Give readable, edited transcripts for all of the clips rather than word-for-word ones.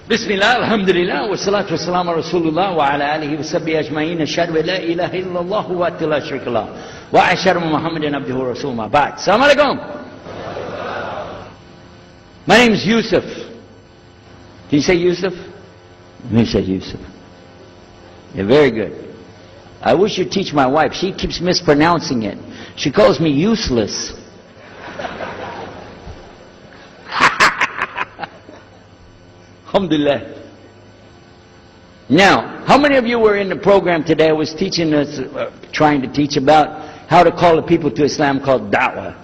Bismillah, alhamdulillah, wa salatu wa salam ala Rasulullah wa ala alihi wa sahbihi ajma'in, ashhadu an la ilaha illallah wa atubu la sharika lah wa ashhadu Muhammadan abduhu wa rasuluhu ma ba'd. Assalamu alaikum. My name is Yusuf. Can you say Yusuf? Let me say Yusuf. Yeah, very good. I wish you'd teach my wife. She keeps mispronouncing it. She calls me useless. Alhamdulillah. Now, how many of you were in the program today? I was teaching us, trying to teach about how to call the people to Islam called da'wah.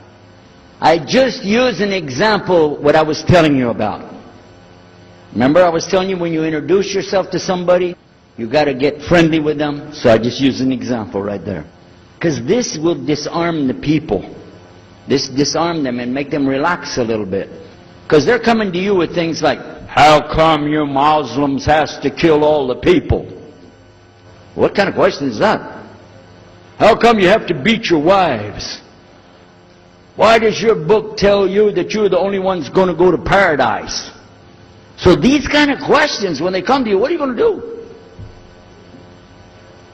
I just used an example what I was telling you about. Remember I was telling you when you introduce yourself to somebody, you got to get friendly with them. So I just used an example right there. Because this will disarm the people. This disarm them and make them relax a little bit. Because they're coming to you with things like, how come you Muslims has to kill all the people? What kind of question is that? How come you have to beat your wives? Why does your book tell you that you're the only ones going to go to paradise? So these kind of questions, when they come to you, what are you going to do?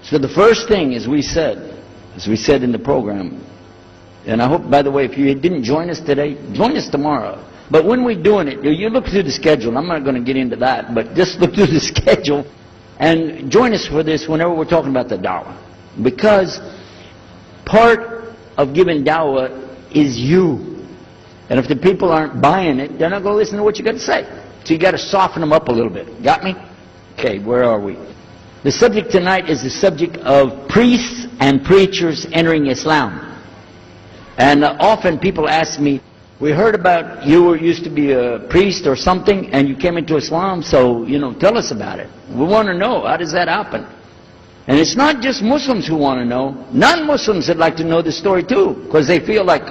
So the first thing, as we said in the program, and I hope, by the way, if you didn't join us today, join us tomorrow. But when we're doing it, you look through the schedule. I'm not going to get into that, but just look through the schedule and join us for this whenever we're talking about the da'wah. Because part of giving da'wah is you. And if the people aren't buying it, they're not going to listen to what you got to say. So you got to soften them up a little bit. Got me? Okay, where are we? The subject tonight is the subject of priests and preachers entering Islam. And often people ask me, we heard about you used to be a priest or something and you came into Islam, so, tell us about it. We want to know, how does that happen? And it's not just Muslims who want to know. Non-Muslims would like to know the story too, because they feel like,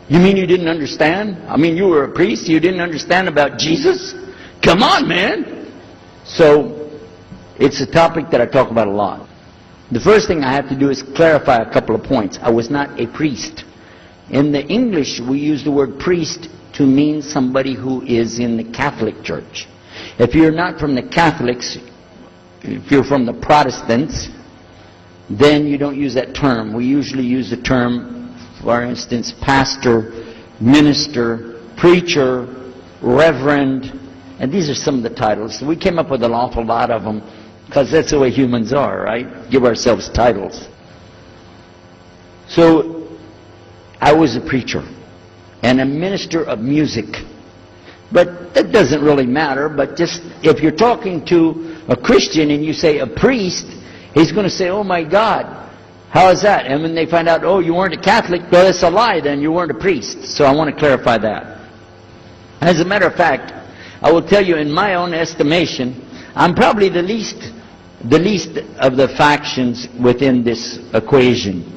you mean you didn't understand? I mean, you were a priest, you didn't understand about Jesus? Come on, man! So, it's a topic that I talk about a lot. The first thing I have to do is clarify a couple of points. I was not a priest. In the English, we use the word priest to mean somebody who is in the Catholic Church. If you're not from the Catholics, if you're from the Protestants, then you don't use that term. We usually use the term, for instance, pastor, minister, preacher, reverend, and these are some of the titles. We came up with an awful lot of them because that's the way humans are, right? Give ourselves titles. So, I was a preacher and a minister of music. But that doesn't really matter, but just if you're talking to a Christian and you say a priest, he's going to say, oh my God, how is that? And when they find out, oh, you weren't a Catholic, well, it's a lie then, you weren't a priest. So I want to clarify that. As a matter of fact, I will tell you in my own estimation, I'm probably the least of the factions within this equation.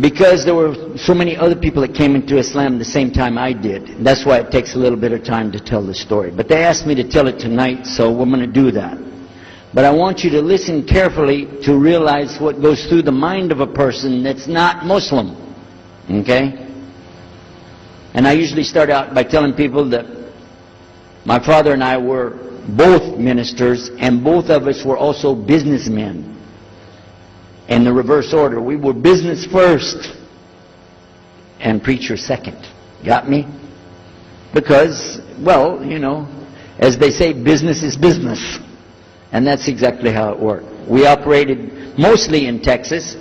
Because there were so many other people that came into Islam the same time I did. That's why it takes a little bit of time to tell the story. But they asked me to tell it tonight, so we're going to do that. But I want you to listen carefully to realize what goes through the mind of a person that's not Muslim. Okay? And I usually start out by telling people that my father and I were both ministers, and both of us were also businessmen. In the reverse order. We were business first and preacher second. Got me? Because, well, as they say, business is business. And that's exactly how it worked. We operated mostly in Texas.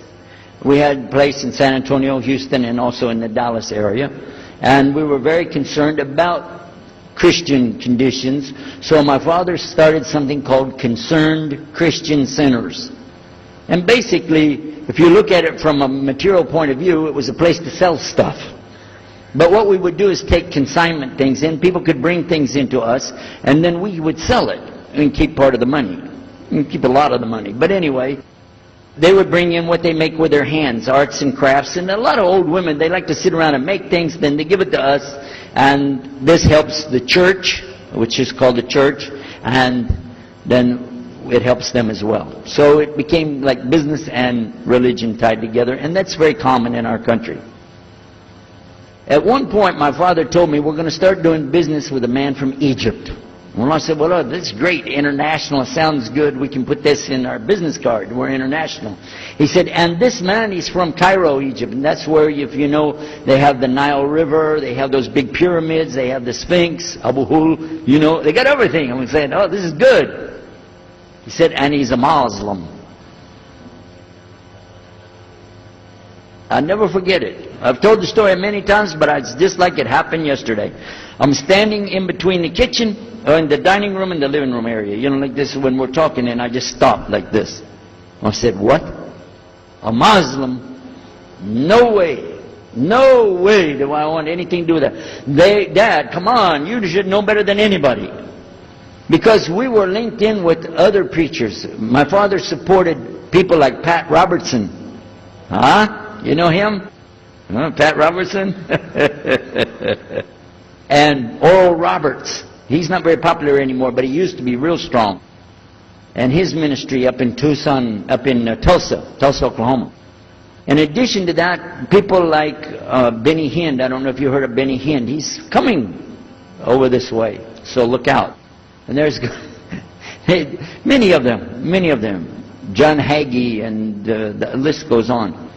We had a place in San Antonio, Houston, and also in the Dallas area. And we were very concerned about Christian conditions. So my father started something called Concerned Christian Centers. And basically, if you look at it from a material point of view, it was a place to sell stuff. But what we would do is take consignment things in. People could bring things into us, and then we would sell it and keep part of the money. And keep a lot of the money. But anyway, they would bring in what they make with their hands, arts and crafts. And a lot of old women, they like to sit around and make things, then they give it to us. And this helps the church, which is called the church, and then it helps them as well. So it became like business and religion tied together, and that's very common in our country. At one point, my father told me, we're going to start doing business with a man from Egypt. Well, I said, well, this is great. International sounds good. We can put this in our business card. We're international. He said, and this man, he's from Cairo, Egypt. And that's where, if you know, they have the Nile River. They have those big pyramids. They have the Sphinx, Abu Hul. You know, they got everything. And we said, oh, this is good. He said, and he's a Muslim. I'll never forget it. I've told the story many times, but it's just like it happened yesterday. I'm standing in between the kitchen, in the dining room and the living room area. You know, like this when we're talking, and I just stopped like this. I said, what? A Muslim? No way. No way do I want anything to do with that. Dad, come on, you should know better than anybody. Because we were linked in with other preachers. My father supported people like Pat Robertson. Huh? You know him? Huh? Pat Robertson? And Oral Roberts. He's not very popular anymore, but he used to be real strong. And his ministry up in Tulsa, Tulsa, Oklahoma. In addition to that, people like Benny Hinn. I don't know if you heard of Benny Hinn. He's coming over this way, so look out. And there's many of them. John Hagee, and the list goes on.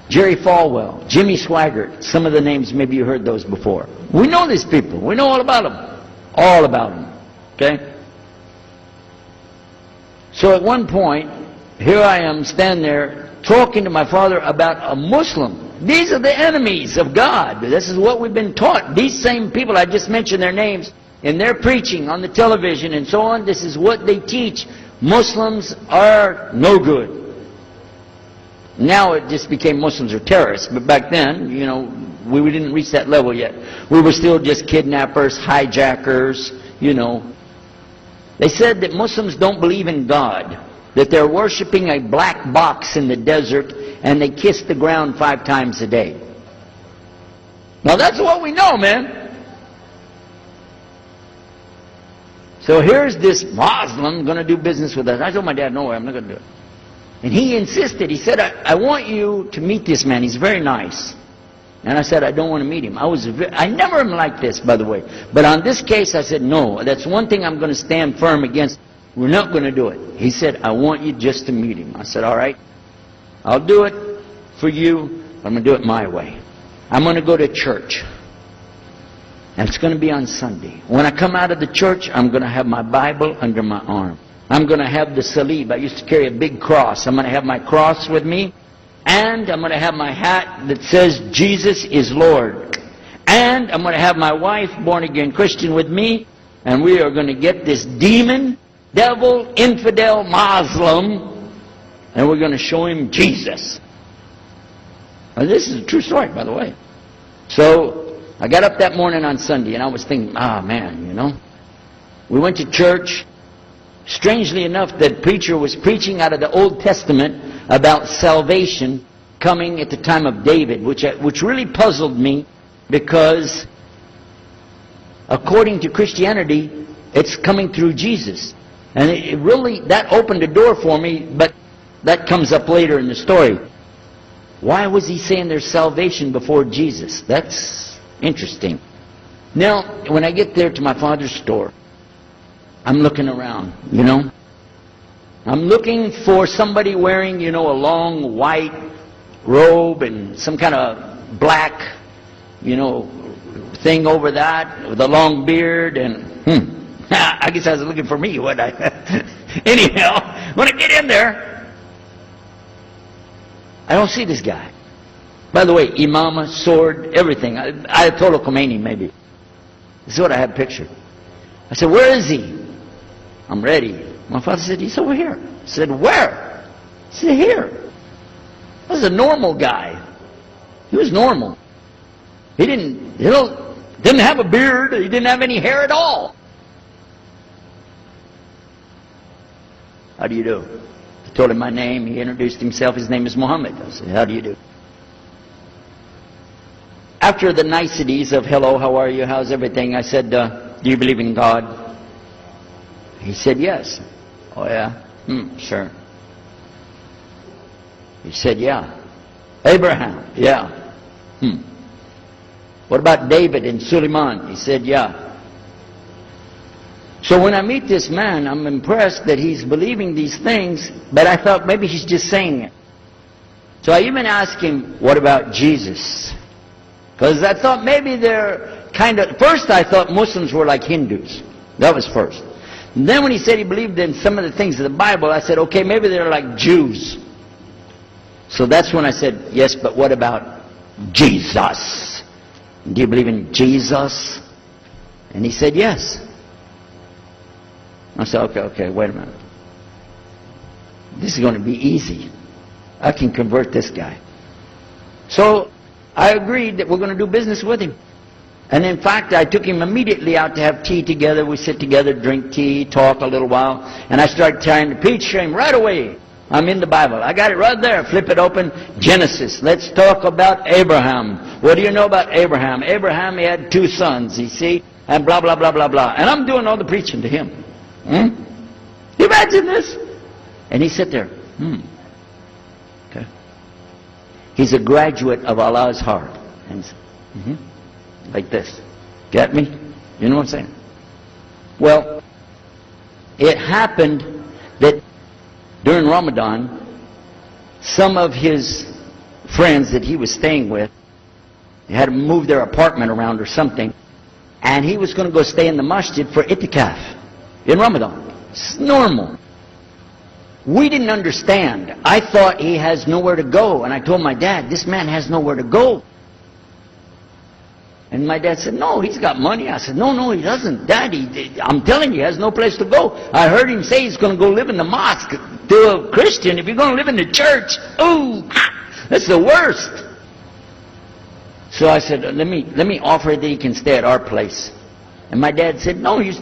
Jerry Falwell, Jimmy Swaggart, some of the names, maybe you heard those before. We know these people. We know all about them. All about them. Okay? So at one point, here I am standing there talking to my father about a Muslim. These are the enemies of God. This is what we've been taught. These same people, I just mentioned their names, in their preaching on the television and so on, this is what they teach. Muslims are no good. Now it just became Muslims are terrorists, but back then, you know, we didn't reach that level yet. We were still just kidnappers, hijackers, you know. They said that Muslims don't believe in God, that they're worshiping a black box in the desert, and they kiss the ground 5 times a day. Now that's what we know, man. So here's this Muslim going to do business with us. I told my dad, no way, I'm not going to do it. And he insisted. He said, I want you to meet this man. He's very nice. And I said, I don't want to meet him. I never am like this, by the way. But on this case, I said, no, that's one thing I'm going to stand firm against. We're not going to do it. He said, I want you just to meet him. I said, all right, I'll do it for you. I'm going to do it my way. I'm going to go to church. And it's going to be on Sunday. When I come out of the church, I'm going to have my Bible under my arm. I'm going to have the salib. I used to carry a big cross. I'm going to have my cross with me. And I'm going to have my hat that says Jesus is Lord. And I'm going to have my wife, born-again Christian, with me. And we are going to get this demon, devil, infidel, Muslim, and we're going to show him Jesus. Now, this is a true story, by the way. So I got up that morning on Sunday, and I was thinking, man, you know. We went to church. Strangely enough, the preacher was preaching out of the Old Testament about salvation coming at the time of David, which really puzzled me, because according to Christianity, it's coming through Jesus. And it really, that opened the door for me, but that comes up later in the story. Why was he saying there's salvation before Jesus? That's interesting. Now, when I get there to my father's store, I'm looking around, you know. I'm looking for somebody wearing, you know, a long white robe and some kind of black, you know, thing over that with a long beard. And I guess I was looking for me, wasn't I? Anyhow, when I get in there, I don't see this guy. By the way, imama, sword, everything. Ayatollah Khomeini, maybe. This is what I had pictured. I said, where is he? I'm ready. My father said, he's over here. I said, where? said, here. I was a normal guy. He was normal. He didn't have a beard. He didn't have any hair at all. How do you do? I told him my name. He introduced himself. His name is Muhammad. I said, how do you do? After the niceties of hello, how are you, how's everything, I said, do you believe in God? He said, yes. Oh, yeah? Sure. He said, yeah. Abraham? Yeah. What about David and Suleiman? He said, yeah. So when I meet this man, I'm impressed that he's believing these things, but I thought maybe he's just saying it. So I even asked him, what about Jesus? Because I thought maybe they're first I thought Muslims were like Hindus. That was first. And then when he said he believed in some of the things of the Bible, I said, okay, maybe they're like Jews. So that's when I said, yes, but what about Jesus? Do you believe in Jesus? And he said, yes. I said, okay, wait a minute. This is going to be easy. I can convert this guy. So I agreed that we're going to do business with him. And in fact, I took him immediately out to have tea together. We sit together, drink tea, talk a little while. And I started trying to preach to him right away. I'm in the Bible. I got it right there. Flip it open. Genesis. Let's talk about Abraham. What do you know about Abraham? Abraham, he had 2 sons, you see. And blah, blah, blah, blah, blah. And I'm doing all the preaching to him. You imagine this? And he sat there. Okay. He's a graduate of Allah's heart. And like this. Get me? You know what I'm saying? Well, it happened that during Ramadan, some of his friends that he was staying with, they had to move their apartment around or something, and he was going to go stay in the masjid for itikaf in Ramadan. It's normal. We didn't understand. I thought he has nowhere to go, and I told my dad, this man has nowhere to go. And my dad said, no, he's got money. I said, no, he doesn't. Daddy, I'm telling you, he has no place to go. I heard him say he's going to go live in the mosque to a Christian. If you're going to live in the church, ooh, that's the worst. So I said, let me offer that he can stay at our place. And my dad said, no, you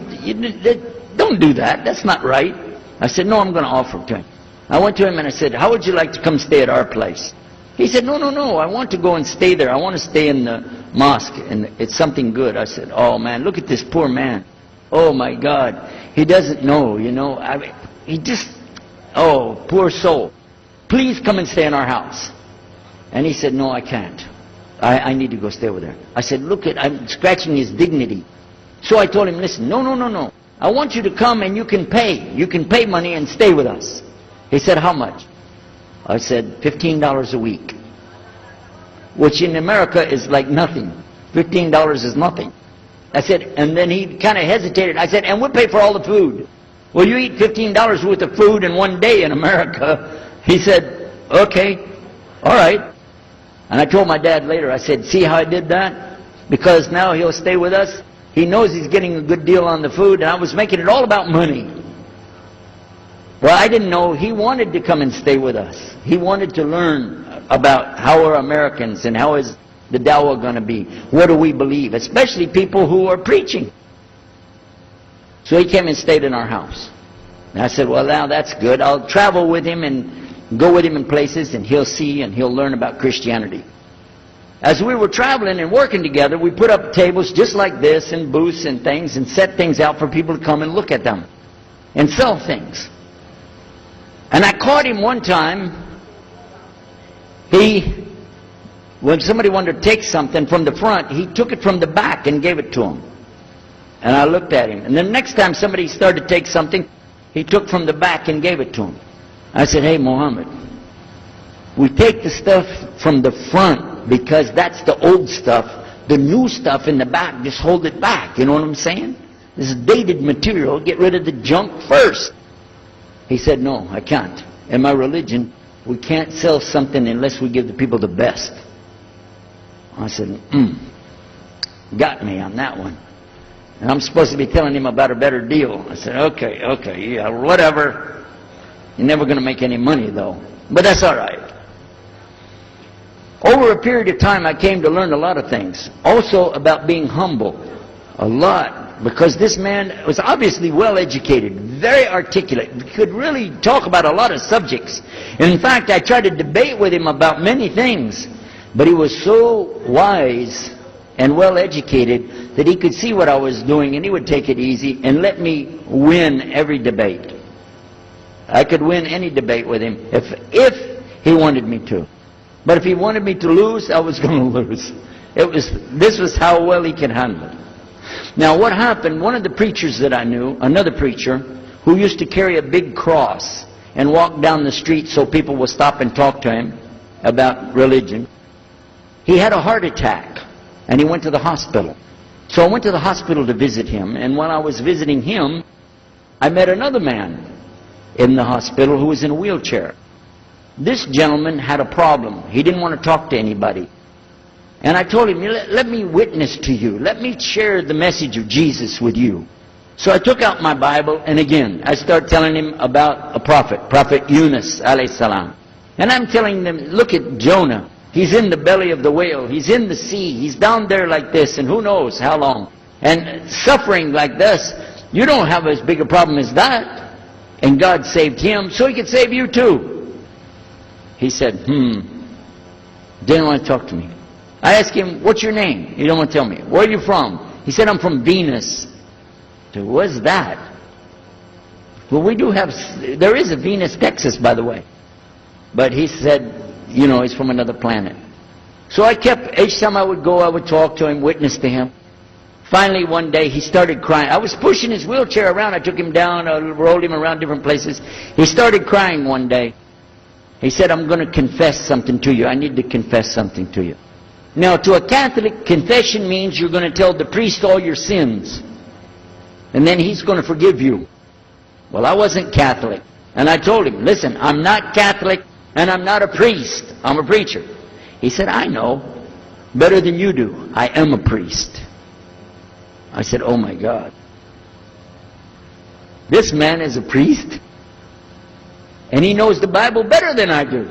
don't do that. That's not right. I said, no, I'm going to offer it to him. I went to him and I said, how would you like to come stay at our place? He said, no, I want to go and stay there. I want to stay in the mosque, and it's something good. I said, oh man, look at this poor man. Oh my God. He doesn't know, I mean, he just, oh, poor soul. Please come and stay in our house. And he said, no, I can't. I need to go stay over there. I said, I'm scratching his dignity. So I told him, listen, no. I want you to come and you can pay. You can pay money and stay with us. He said, how much? I said, $15 a week. Which in America is like nothing. $15 is nothing. I said, and then he kind of hesitated. I said, and we'll pay for all the food. Well, you eat $15 worth of food in one day in America. He said, okay, all right. And I told my dad later, I said, see how I did that? Because now he'll stay with us. He knows he's getting a good deal on the food, and I was making it all about money. Well, I didn't know he wanted to come and stay with us. He wanted to learn about how are Americans and how is the dawah going to be. What do we believe? Especially people who are preaching. So he came and stayed in our house. And I said, well, now that's good. I'll travel with him and go with him in places, and he'll see and he'll learn about Christianity. As we were traveling and working together, we put up tables just like this and booths and things and set things out for people to come and look at them and sell things. And I caught him one time. When somebody wanted to take something from the front, he took it from the back and gave it to him. And I looked at him. And the next time somebody started to take something, he took from the back and gave it to him. I said, hey, Muhammad, we take the stuff from the front because that's the old stuff. The new stuff in the back, just hold it back. You know what I'm saying? This is dated material. Get rid of the junk first. He said, no, I can't. In my religion, we can't sell something unless we give the people the best. I said, got me on that one. And I'm supposed to be telling him about a better deal. I said, okay, yeah, whatever. You're never going to make any money, though. But that's all right. Over a period of time, I came to learn a lot of things. Also about being humble. A lot. Because this man was obviously well educated, very articulate, could really talk about a lot of subjects. And in fact, I tried to debate with him about many things. But he was so wise and well educated that he could see what I was doing and he would take it easy and let me win every debate. I could win any debate with him if he wanted me to. But if he wanted me to lose, I was going to lose. This was how well he could handle it. Now what happened, one of the preachers that I knew, another preacher, who used to carry a big cross and walk down the street so people would stop and talk to him about religion, he had a heart attack and he went to the hospital. So I went to the hospital to visit him, and when I was visiting him, I met another man in the hospital who was in a wheelchair. This gentleman had a problem. He didn't want to talk to anybody. And I told him, let me witness to you. Let me share the message of Jesus with you. So I took out my Bible, and again, I started telling him about a prophet, Prophet Yunus, alayhi salam. And I'm telling them, look at Jonah. He's in the belly of the whale. He's in the sea. He's down there like this, and who knows how long. And suffering like this, you don't have as big a problem as that. And God saved him, so He could save you too. He said, didn't want to talk to me. I asked him, what's your name? He didn't want to tell me. Where are you from? He said, I'm from Venus. I said, what's that? Well, there is a Venus, Texas, by the way. But he said, he's from another planet. So I kept, each time I would go, I would talk to him, witness to him. Finally, one day, he started crying. I was pushing his wheelchair around. I took him down, I rolled him around different places. He started crying one day. He said, I'm going to confess something to you. I need to confess something to you. Now, to a Catholic, confession means you're going to tell the priest all your sins. And then he's going to forgive you. Well, I wasn't Catholic. And I told him, listen, I'm not Catholic and I'm not a priest. I'm a preacher. He said, I know. Better than you do. I am a priest. I said, oh my God. This man is a priest? And he knows the Bible better than I do.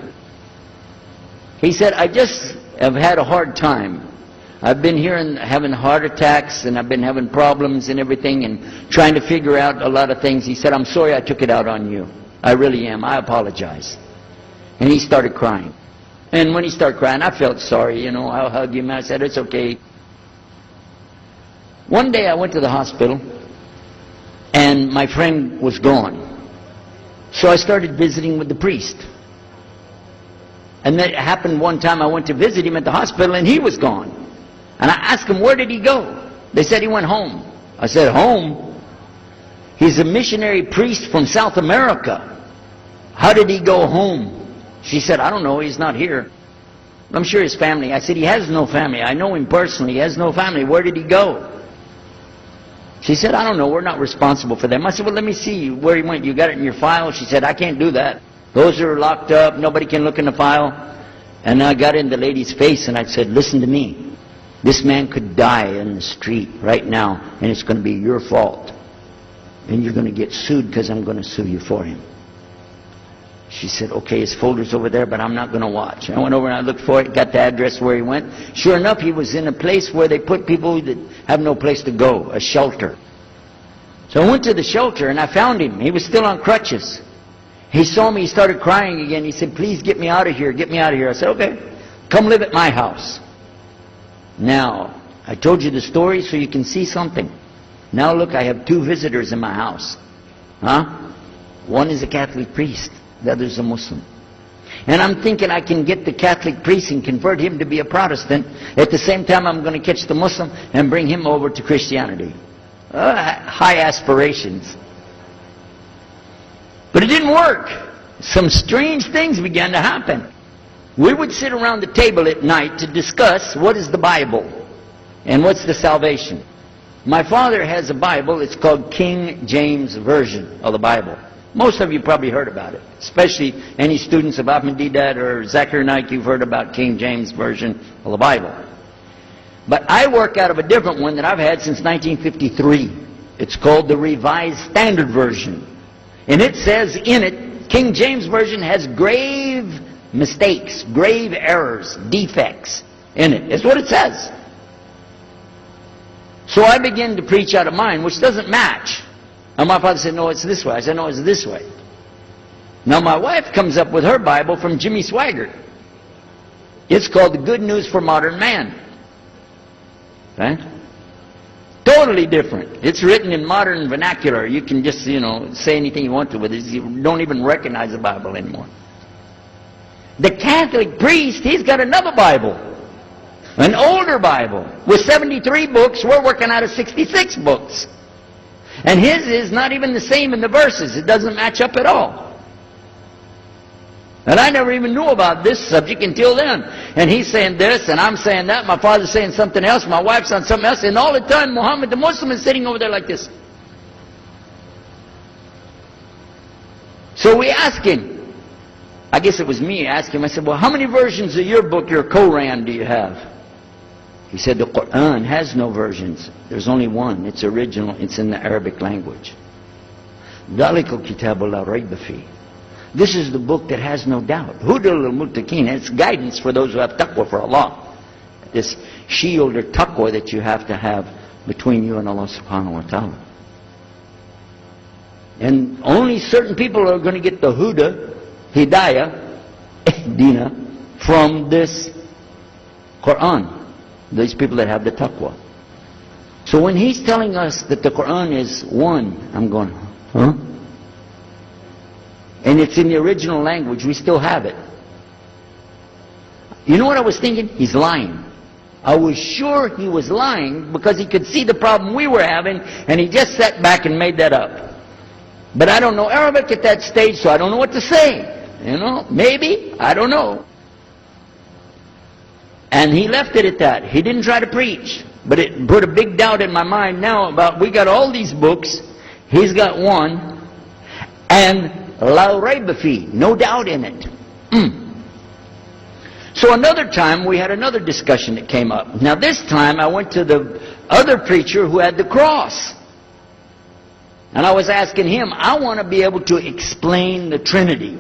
He said, I just have had a hard time. I've been here and having heart attacks, and I've been having problems and everything, and trying to figure out a lot of things. He said, I'm sorry I took it out on you. I really am. I apologize. And he started crying. And when he started crying, I felt sorry, I hugged him. I said, it's okay. One day I went to the hospital, and my friend was gone. So I started visiting with the priest. And that happened one time. I went to visit him at the hospital, and he was gone. And I asked him, where did he go? They said he went home. I said, home? He's a missionary priest from South America. How did he go home? She said, I don't know, he's not here. I'm sure his family. I said, he has no family. I know him personally. He has no family. Where did he go? She said, I don't know. We're not responsible for them. I said, well, let me see where he went. You got it in your file? She said, I can't do that. Those are locked up. Nobody can look in the file. And I got in the lady's face and I said, listen to me. This man could die in the street right now, and it's going to be your fault. And you're going to get sued because I'm going to sue you for him. She said, okay, his folder's over there, but I'm not going to watch. I went over and I looked for it, got the address where he went. Sure enough, he was in a place where they put people that have no place to go, a shelter. So I went to the shelter and I found him. He was still on crutches. He saw me, he started crying again. He said, please get me out of here, get me out of here. I said, okay, come live at my house. Now, I told you the story so you can see something. Now look, I have 2 visitors in my house. One is a Catholic priest. The other is a Muslim. And I'm thinking I can get the Catholic priest and convert him to be a Protestant. At the same time, I'm going to catch the Muslim and bring him over to Christianity. High aspirations. But it didn't work. Some strange things began to happen. We would sit around the table at night to discuss what is the Bible and what's the salvation. My father has a Bible. It's called King James Version of the Bible. Most of you probably heard about it, especially any students of Ahmadiyyat or Zakir Naik. You've heard about King James Version of the Bible. But I work out of a different one that I've had since 1953. It's called the Revised Standard Version. And it says in it, King James Version has grave mistakes, grave errors, defects in it. It's what it says. So I began to preach out of mine, which doesn't match. And my father said, no, it's this way. I said, no, it's this way. Now my wife comes up with her Bible from Jimmy Swaggart. It's called The Good News for Modern Man. Right? Totally different. It's written in modern vernacular. You can just, say anything you want to with it. You don't even recognize the Bible anymore. The Catholic priest, he's got another Bible. An older Bible with 73 books. We're working out of 66 books. And his is not even the same in the verses. It doesn't match up at all. And I never even knew about this subject until then. And he's saying this, and I'm saying that. My father's saying something else. My wife's saying something else. And all the time, Muhammad the Muslim is sitting over there like this. So we asked him. I guess it was me. I asked him. I said, well, how many versions of your book, your Quran, do you have? He said, the Quran has no versions. There's only one. It's original. It's in the Arabic language. ذَلِكَ الْكِتَابُ لَا رَيْبَ فِيهِ. This is the book that has no doubt. Huda lil-muttaqin. It's guidance for those who have taqwa for Allah. This shield or taqwa that you have to have between you and Allah subhanahu wa ta'ala. And only certain people are going to get the huda, hidayah, dina, from this Quran. These people that have the taqwa. So when he's telling us that the Quran is one, I'm going, huh? And it's in the original language, we still have it. You know what I was thinking? He's lying. I was sure he was lying because he could see the problem we were having, and he just sat back and made that up. But I don't know Arabic at that stage, so I don't know what to say. Maybe, I don't know. And he left it at that. He didn't try to preach. But it put a big doubt in my mind now about, we got all these books, he's got one, and la rayba fi, no doubt in it. So another time we had another discussion that came up. Now this time I went to the other preacher who had the cross. And I was asking him, I want to be able to explain the Trinity.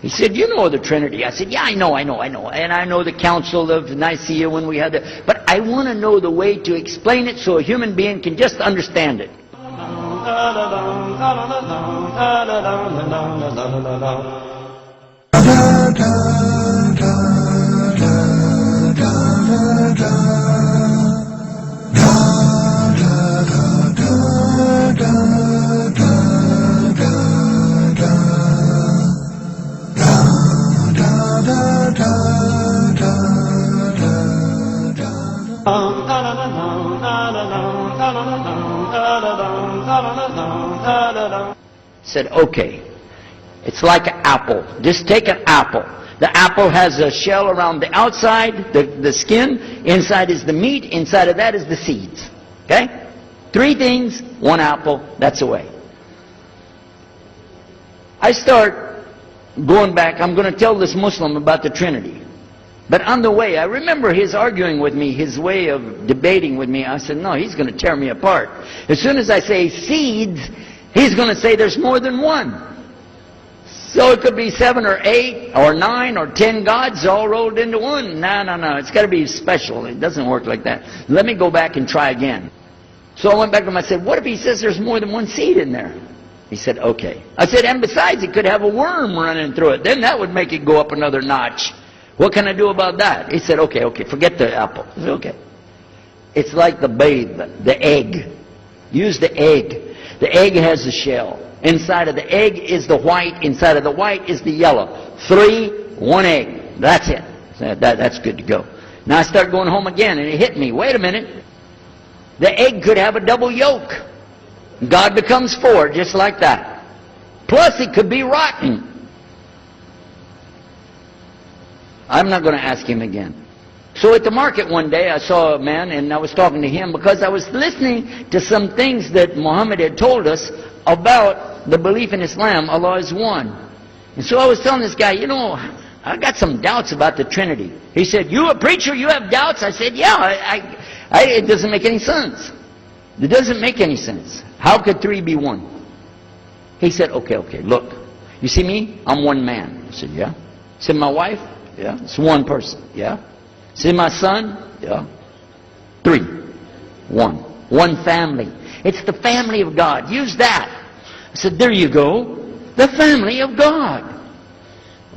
He said, you know the Trinity. I said, yeah, I know. And I know the Council of Nicaea when we had that. But I want to know the way to explain it so a human being can just understand it. Said, okay, it's like an apple. Just take an apple. The apple has a shell around the outside, the skin. Inside is the meat. Inside of that is the seeds. Okay? 3 things, 1 apple. That's the way. I start going back. I'm going to tell this Muslim about the Trinity. But on the way, I remember his arguing with me, his way of debating with me. I said, no, he's going to tear me apart. As soon as I say seeds, he's going to say there's more than one. So it could be 7 or 8 or 9 or 10 gods all rolled into one. No. It's got to be special. It doesn't work like that. Let me go back and try again. So I went back to him. I said, what if he says there's more than one seed in there? He said, okay. I said, and besides, it could have a worm running through it. Then that would make it go up another notch. What can I do about that? He said, okay, forget the apple. I said, okay. It's like the babe, the egg. Use the egg. The egg has a shell. Inside of the egg is the white. Inside of the white is the yellow. 3, 1 egg. That's it. That's good to go. Now I start going home again, and it hit me. Wait a minute. The egg could have a double yolk. God becomes 4, just like that. Plus, it could be rotten. I'm not going to ask him again. So at the market one day, I saw a man, and I was talking to him because I was listening to some things that Muhammad had told us about the belief in Islam, Allah is one. And so I was telling this guy, I got some doubts about the Trinity. He said, you a preacher, you have doubts? I said, yeah, it doesn't make any sense. It doesn't make any sense. How could 3 be 1? He said, okay, look. You see me? I'm one man. I said, yeah. He said, my wife? Yeah. It's one person. Yeah. He said, my son? Yeah. 3. 1. One family. It's the family of God. Use that. I said, there you go. The family of God.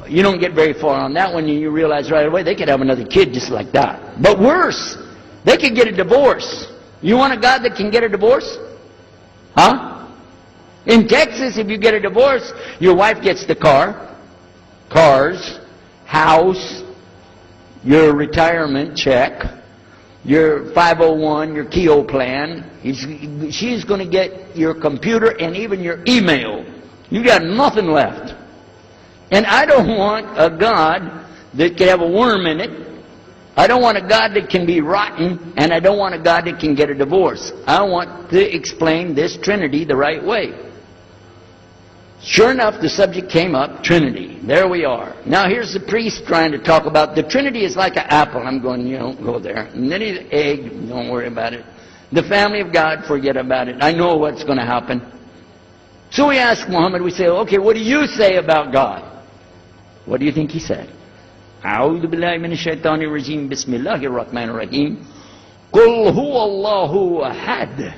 You don't get very far on that one, and you realize right away they could have another kid just like that. But worse, they could get a divorce. You want a God that can get a divorce? Huh? In Texas, if you get a divorce, your wife gets the cars, house, your retirement check, your 501, your Keogh plan. She's going to get your computer and even your email. You got nothing left. And I don't want a God that can have a worm in it. I don't want a God that can be rotten, and I don't want a God that can get a divorce. I want to explain this Trinity the right way. Sure enough, the subject came up, Trinity. There we are. Now here's the priest trying to talk about the Trinity is like an apple. I'm going, go there. And then the egg, don't worry about it. The family of God, forget about it. I know what's going to happen. So we ask Muhammad, we say, okay, what do you say about God? What do you think he said? أعوذ بالله من الشيطان الرجيم بسم الله الرحمن الرحيم قل هو الله أحد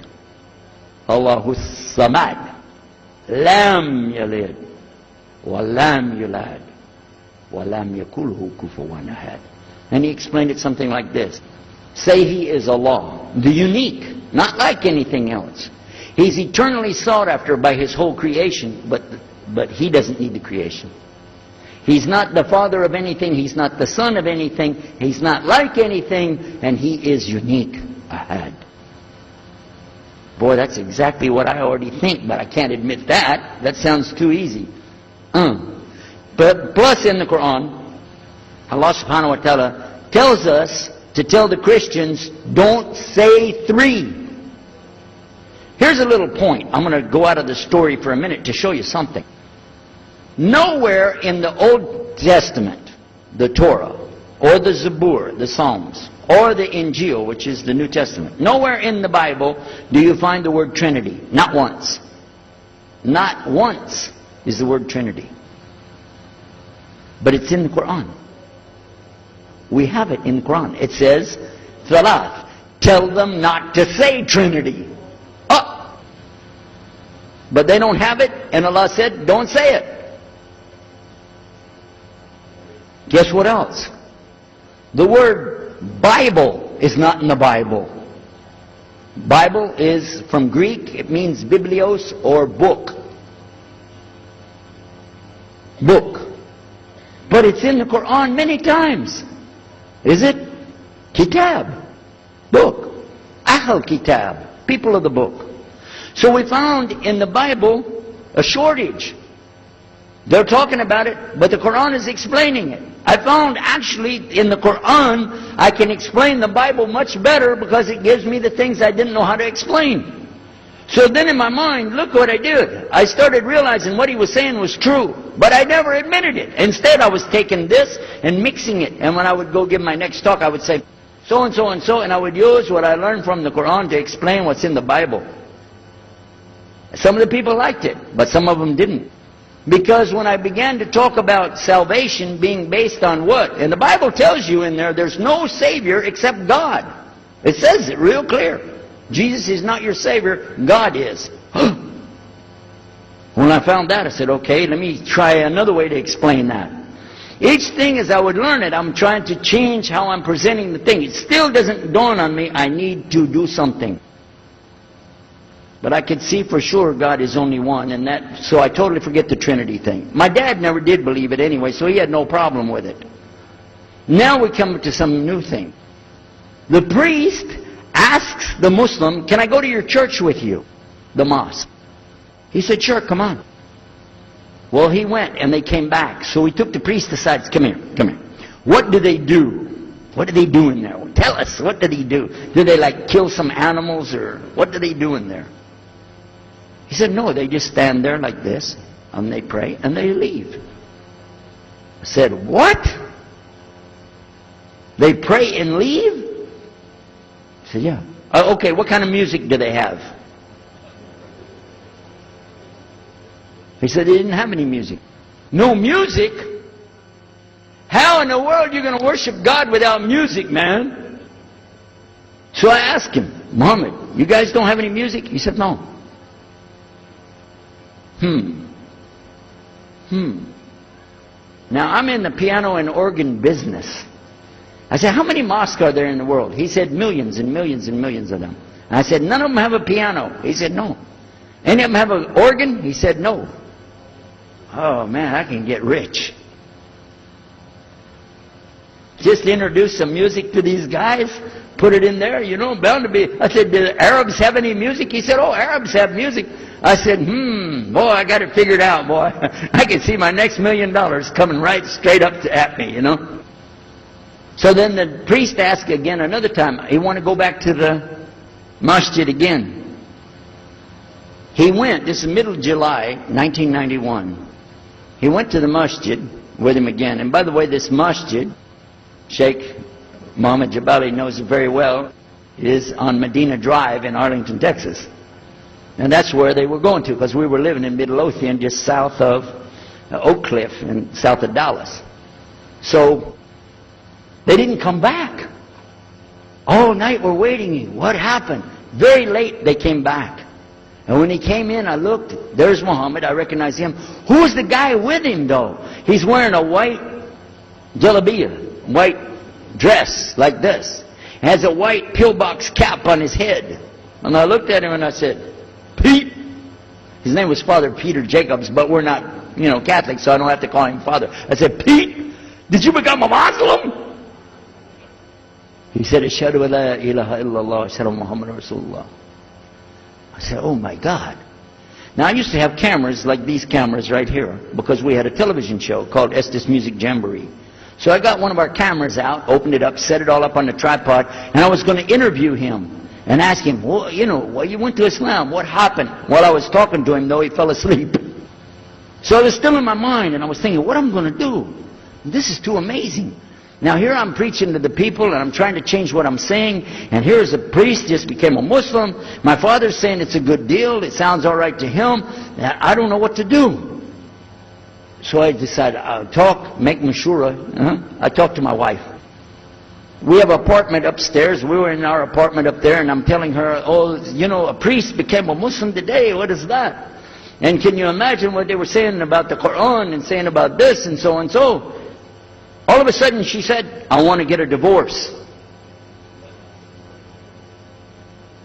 الله الصمد لم يلد ولم يولد ولم يكن له كفوا أحد. And he explained it something like this. Say he is Allah, the unique, not like anything else. He's eternally sought after by his whole creation, but he doesn't need the creation. He's not the father of anything. He's not the son of anything. He's not like anything. And he is unique. Ahad. Boy, that's exactly what I already think, but I can't admit that. That sounds too easy. But plus in the Quran, Allah subhanahu wa ta'ala tells us to tell the Christians, don't say 3. Here's a little point. I'm going to go out of the story for a minute to show you something. Nowhere in the Old Testament, the Torah, or the Zabur, the Psalms, or the Injil, which is the New Testament, nowhere in the Bible do you find the word Trinity. Not once. Not once is the word Trinity. But it's in the Quran. We have it in the Quran. It says, Thalath, tell them not to say Trinity. Oh! But they don't have it, and Allah said, don't say it. Guess what else? The word Bible is not in the Bible. Bible is from Greek. It means biblios or book. Book. But it's in the Quran many times. Is it? Kitab. Book. Ahl Kitab. People of the book. So we found in the Bible a shortage. They're talking about it, but the Quran is explaining it. I found actually in the Quran, I can explain the Bible much better because it gives me the things I didn't know how to explain. So then in my mind, look what I did. I started realizing what he was saying was true, but I never admitted it. Instead, I was taking this and mixing it. And when I would go give my next talk, I would say, so and so and so, and I would use what I learned from the Quran to explain what's in the Bible. Some of the people liked it, but some of them didn't. Because when I began to talk about salvation being based on what? And the Bible tells you in there, there's no Savior except God. It says it real clear. Jesus is not your Savior, God is. When I found that, I said, okay, let me try another way to explain that. Each thing as I would learn it, I'm trying to change how I'm presenting the thing. It still doesn't dawn on me, I need to do something. But I could see for sure God is only one, and that, so I totally forget the Trinity thing. My dad never did believe it anyway, so he had no problem with it. Now we come to some new thing. The priest asks the Muslim, can I go to your church with you? The mosque. He said, sure, come on. Well, he went, and they came back. So he took the priest aside, come here. What do they do? What do they do in there? Tell us, what did he do? Do they like kill some animals, or what do they do in there? He said, no, they just stand there like this, and they pray, and they leave. I said, what? They pray and leave? I said, yeah. Okay, what kind of music do they have? He said they didn't have any music. No music? How in the world are you going to worship God without music, man? So I asked him, Muhammad, you guys don't have any music? He said, no. Now, I'm in the piano and organ business. I said, how many mosques are there in the world? He said, millions and millions and millions of them. And I said, none of them have a piano. He said, no. Any of them have an organ? He said, no. Oh, man, I can get rich. Just introduce some music to these guys, put it in there, bound to be. I said, do the Arabs have any music? He said, oh, Arabs have music. I said, boy, I got it figured out, boy. I can see my next $1 million coming right straight up at me, So then the priest asked again another time, he wanted to go back to the masjid again. He went, this is middle of July, 1991. He went to the masjid with him again. And by the way, this masjid, Sheikh Mohammed Jabali knows it very well, is on Medina Drive in Arlington, Texas. And that's where they were going to, because we were living in Midlothian, just south of Oak Cliff and south of Dallas. So they didn't come back. All night we're waiting. What happened? Very late they came back. And when he came in, I looked. There's Muhammad. I recognize him. Who's the guy with him, though? He's wearing a white jalabiyah, white dress like this. Has a white pillbox cap on his head. And I looked at him and I said, Pete. His name was Father Peter Jacobs, but we're not, Catholic, so I don't have to call him Father. I said, Pete, did you become a Muslim? He said, Ashhadu an la ilaha illallah, Ashhadu Muhammad Rasulullah. I said, oh my God. Now I used to have cameras like these cameras right here, because we had a television show called Estes Music Jamboree. So I got one of our cameras out, opened it up, set it all up on the tripod, and I was going to interview him and ask him, well, you went to Islam, what happened? While I was talking to him, though, he fell asleep. So it was still in my mind, and I was thinking, what am I going to do? This is too amazing. Now here I'm preaching to the people, and I'm trying to change what I'm saying, and here's a priest, just became a Muslim. My father's saying it's a good deal, it sounds all right to him, and I don't know what to do. So I decided, I'll talk, make mashura. I talked to my wife. We have an apartment upstairs. We were in our apartment up there, and I'm telling her, a priest became a Muslim today. What is that? And can you imagine what they were saying about the Quran and saying about this and so and so? All of a sudden she said, I want to get a divorce.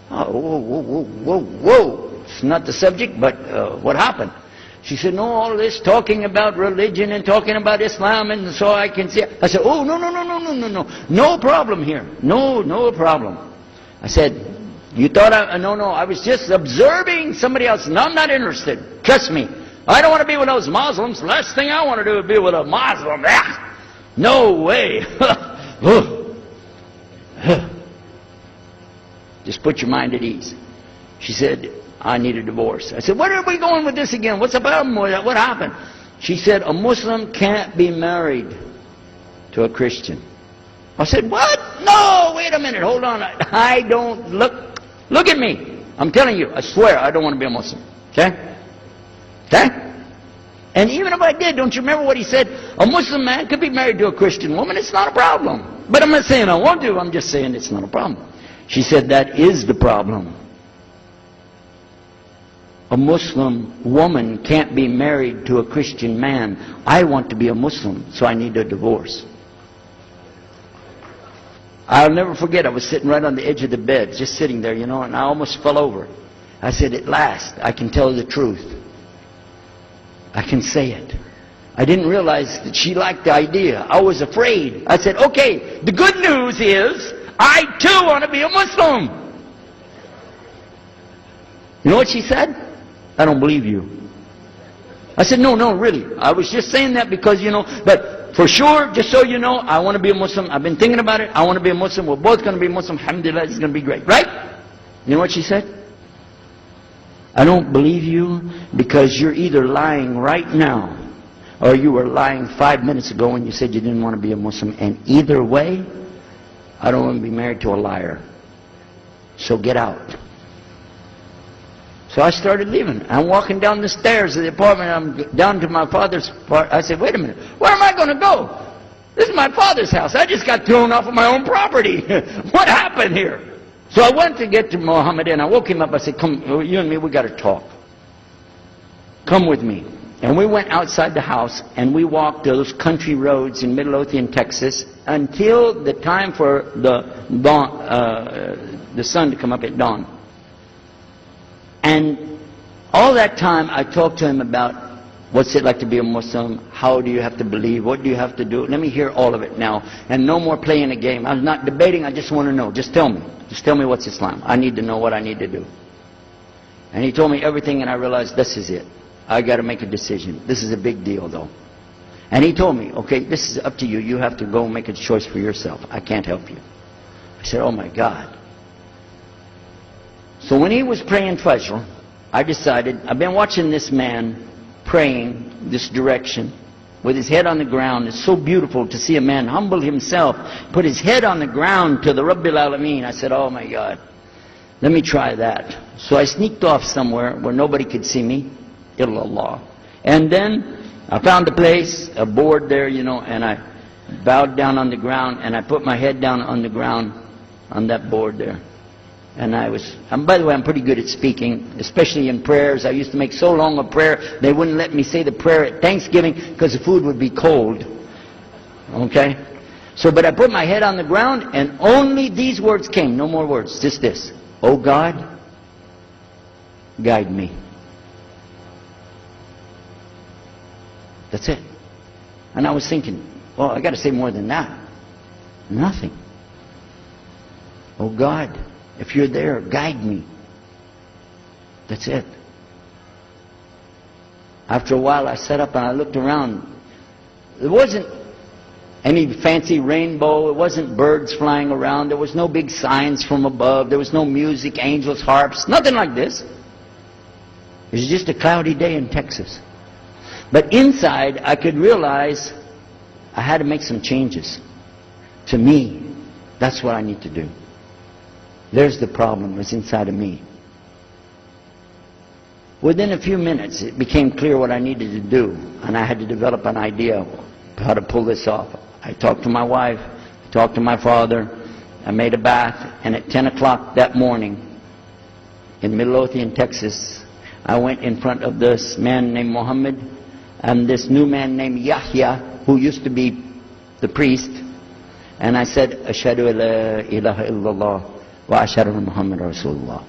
Oh, whoa. It's not the subject, but what happened? She said, no, all this talking about religion and talking about Islam, and so I can see. I said, oh, no. No problem here. No problem. I said, you thought I was just observing somebody else. No, I'm not interested. Trust me. I don't want to be with those Muslims. The last thing I want to do is be with a Muslim. No way. Just put your mind at ease. She said, I need a divorce. I said, where are we going with this again? What's the problem with that? What happened? She said, a Muslim can't be married to a Christian. I said, what? No, wait a minute, hold on. I don't, look at me. I'm telling you, I swear, I don't want to be a Muslim. Okay? And even if I did, don't you remember what he said? A Muslim man could be married to a Christian woman, it's not a problem. But I'm not saying I want to, I'm just saying it's not a problem. She said, that is the problem. A Muslim woman can't be married to a Christian man. I want to be a Muslim, so I need a divorce. I'll never forget, I was sitting right on the edge of the bed, just sitting there, and I almost fell over. I said, at last, I can tell the truth. I can say it. I didn't realize that she liked the idea. I was afraid. I said, okay, the good news is, I too want to be a Muslim. You know what she said? I don't believe you. I said, no, really. I was just saying that because, but for sure, just so you know, I want to be a Muslim. I've been thinking about it. I want to be a Muslim. We're both going to be Muslim. Alhamdulillah, it's going to be great. Right? You know what she said? I don't believe you because you're either lying right now or you were lying 5 minutes ago when you said you didn't want to be a Muslim. And either way, I don't want to be married to a liar. So get out. So I started leaving. I'm walking down the stairs of the apartment. I'm down to my father's part. I said, wait a minute. Where am I going to go? This is my father's house. I just got thrown off of my own property. What happened here? So I went to get to Muhammad and I woke him up. I said, come, you and me, we got to talk. Come with me. And we went outside the house and we walked those country roads in Midlothian, Texas, until the time for the dawn, the sun to come up at dawn. And all that time I talked to him about what's it like to be a Muslim, how do you have to believe, what do you have to do. Let me hear all of it now. And no more playing a game. I'm not debating, I just want to know. Just tell me. Just tell me what's Islam. I need to know what I need to do. And he told me everything and I realized this is it. I got to make a decision. This is a big deal though. And he told me, okay, this is up to you. You have to go make a choice for yourself. I can't help you. I said, oh my God. So when he was praying Fajr, I decided, I've been watching this man praying this direction with his head on the ground. It's so beautiful to see a man humble himself, put his head on the ground to the Rabbil Alameen. I said, oh my God, let me try that. So I sneaked off somewhere where nobody could see me. Illallah. And then I found a place, a board there, you know, and I bowed down on the ground and I put my head down on the ground on that board there. And by the way, I'm pretty good at speaking, especially in prayers. I used to make so long a prayer, they wouldn't let me say the prayer at Thanksgiving because the food would be cold. Okay? So, but I put my head on the ground and only these words came, no more words, just this. Oh God, guide me. That's it. And I was thinking, well, I got to say more than that. Nothing. Oh God, if you're there, guide me. That's it. After a while, I sat up and I looked around. There wasn't any fancy rainbow. It wasn't birds flying around. There was no big signs from above. There was no music, angels, harps, nothing like this. It was just a cloudy day in Texas. But inside, I could realize I had to make some changes. To me, that's what I need to do. There's the problem. It's inside of me. Within a few minutes, it became clear what I needed to do. And I had to develop an idea of how to pull this off. I talked to my wife. I talked to my father. I made a bath. And at 10 o'clock that morning, in Midlothian, Texas, I went in front of this man named Muhammad and this new man named Yahya, who used to be the priest. And I said, Ashhadu an la ilaha illallah wa ashhadu anna Muhammad Rasulullah.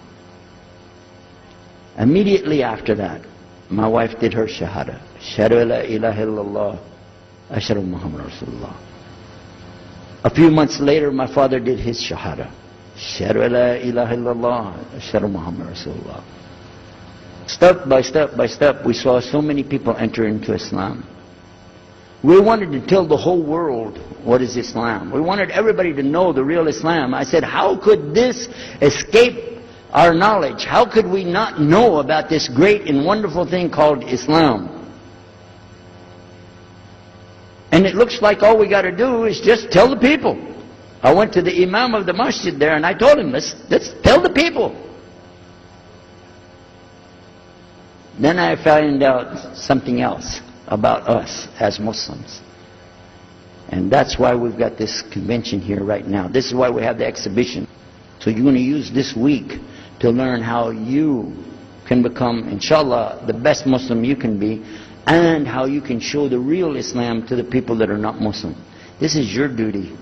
Immediately after that, my wife did her shahada. Ashhadu an la ilaha illallah wa ashhadu anna Muhammad Rasulullah. A few months later, my father did his shahada. Ashhadu an la ilaha illallah wa ashhadu anna Muhammad Rasulullah. Step by step by step, we saw so many people enter into Islam. We wanted to tell the whole world what is Islam. We wanted everybody to know the real Islam. I said, how could this escape our knowledge? How could we not know about this great and wonderful thing called Islam? And it looks like all we got to do is just tell the people. I went to the imam of the masjid there and I told him, let's tell the people. Then I found out something else about us as Muslims. And that's why we've got this convention here right now. This is why we have the exhibition. So you're going to use this week to learn how you can become, inshallah, the best Muslim you can be, and how you can show the real Islam to the people that are not Muslim. This is your duty.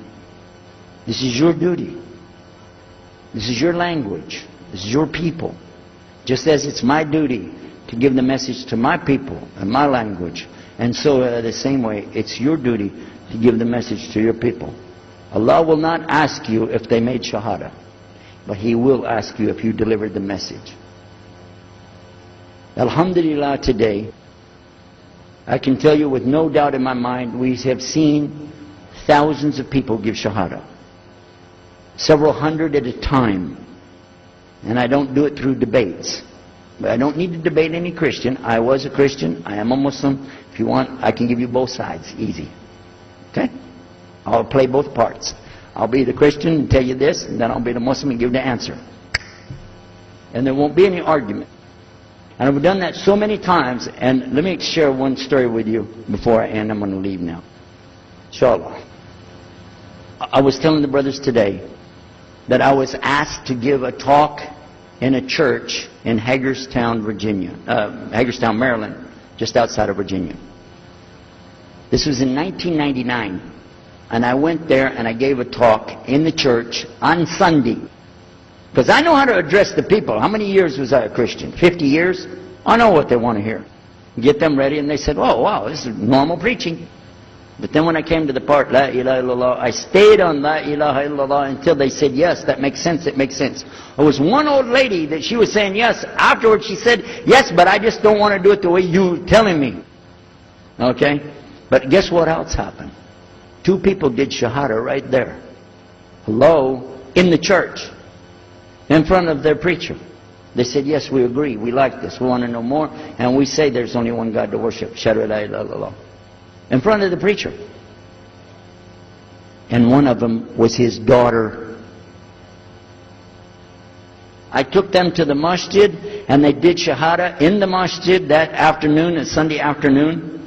This is your duty. This is your language. This is your people. Just as it's my duty to give the message to my people and my language. And so the same way, it's your duty to give the message to your people. Allah will not ask you if they made shahada, but He will ask you if you delivered the message. Alhamdulillah, today, I can tell you with no doubt in my mind, we have seen thousands of people give shahada. Several hundred at a time. And I don't do it through debates. But I don't need to debate any Christian. I was a Christian. I am a Muslim. If you want, I can give you both sides. Easy. Okay? I'll play both parts. I'll be the Christian and tell you this, and then I'll be the Muslim and give the answer. And there won't be any argument. And I've done that so many times. And let me share one story with you before I end. I'm going to leave now. Inshallah. I was telling the brothers today that I was asked to give a talk in a church in Hagerstown, Maryland, just outside of Virginia. This was in 1999. And I went there and I gave a talk in the church on Sunday. Because I know how to address the people. How many years was I a Christian? 50 years? I know what they want to hear. Get them ready, and they said, oh, wow, this is normal preaching. But then when I came to the part, La ilaha illallah, I stayed on La ilaha illallah until they said, yes, that makes sense, it makes sense. There was one old lady that she was saying yes. Afterwards she said, yes, but I just don't want to do it the way you're telling me. Okay? But guess what else happened? 2 people did shahada right there. Hello? In the church. In front of their preacher. They said, yes, we agree. We like this. We want to know more. And we say there's only one God to worship. Shahadu la ilaha illallah. In front of the preacher. And one of them was his daughter. I took them to the masjid and they did shahada in the masjid that afternoon, a Sunday afternoon.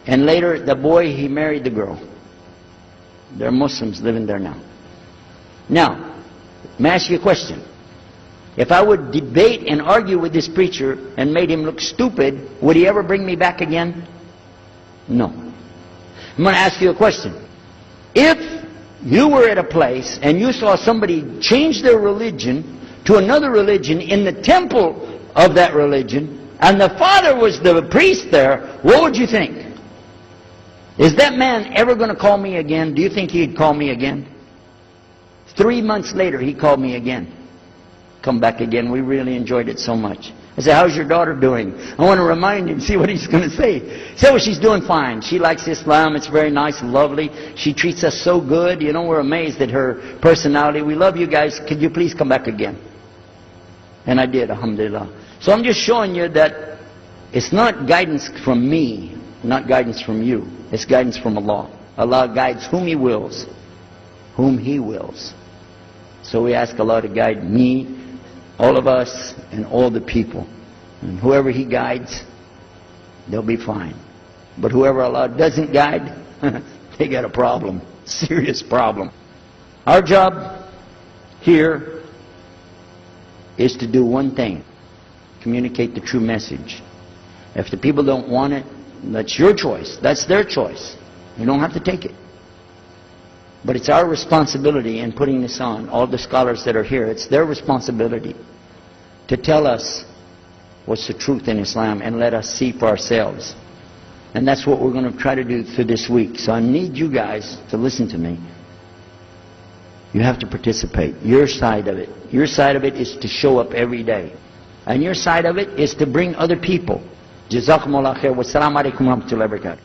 And later the boy, he married the girl. They're Muslims living there now. Now, let me ask you a question. If I would debate and argue with this preacher and made him look stupid, would he ever bring me back again? No. I'm going to ask you a question. If you were at a place and you saw somebody change their religion to another religion in the temple of that religion, and the father was the priest there, what would you think? Is that man ever going to call me again? Do you think he'd call me again? 3 months later, he called me again. Come back again. We really enjoyed it so much. I said, how's your daughter doing? I want to remind him, see what he's going to say. He said, well, she's doing fine. She likes Islam. It's very nice and lovely. She treats us so good. You know, we're amazed at her personality. We love you guys. Could you please come back again? And I did, alhamdulillah. So I'm just showing you that it's not guidance from me, not guidance from you. It's guidance from Allah. Allah guides whom He wills. Whom He wills. So we ask Allah to guide me, all of us, and all the people. And whoever He guides, they'll be fine. But whoever Allah doesn't guide, they got a problem. Serious problem. Our job here is to do one thing. Communicate the true message. If the people don't want it, that's your choice. That's their choice. You don't have to take it. But it's our responsibility in putting this on, all the scholars that are here, it's their responsibility to tell us what's the truth in Islam and let us see for ourselves. And that's what we're going to try to do through this week. So I need you guys to listen to me. You have to participate. Your side of it. Your side of it is to show up every day. And your side of it is to bring other people. Jazakumullah khair. Wassalamu alaikum wa rahmatullahi wa barakatuh.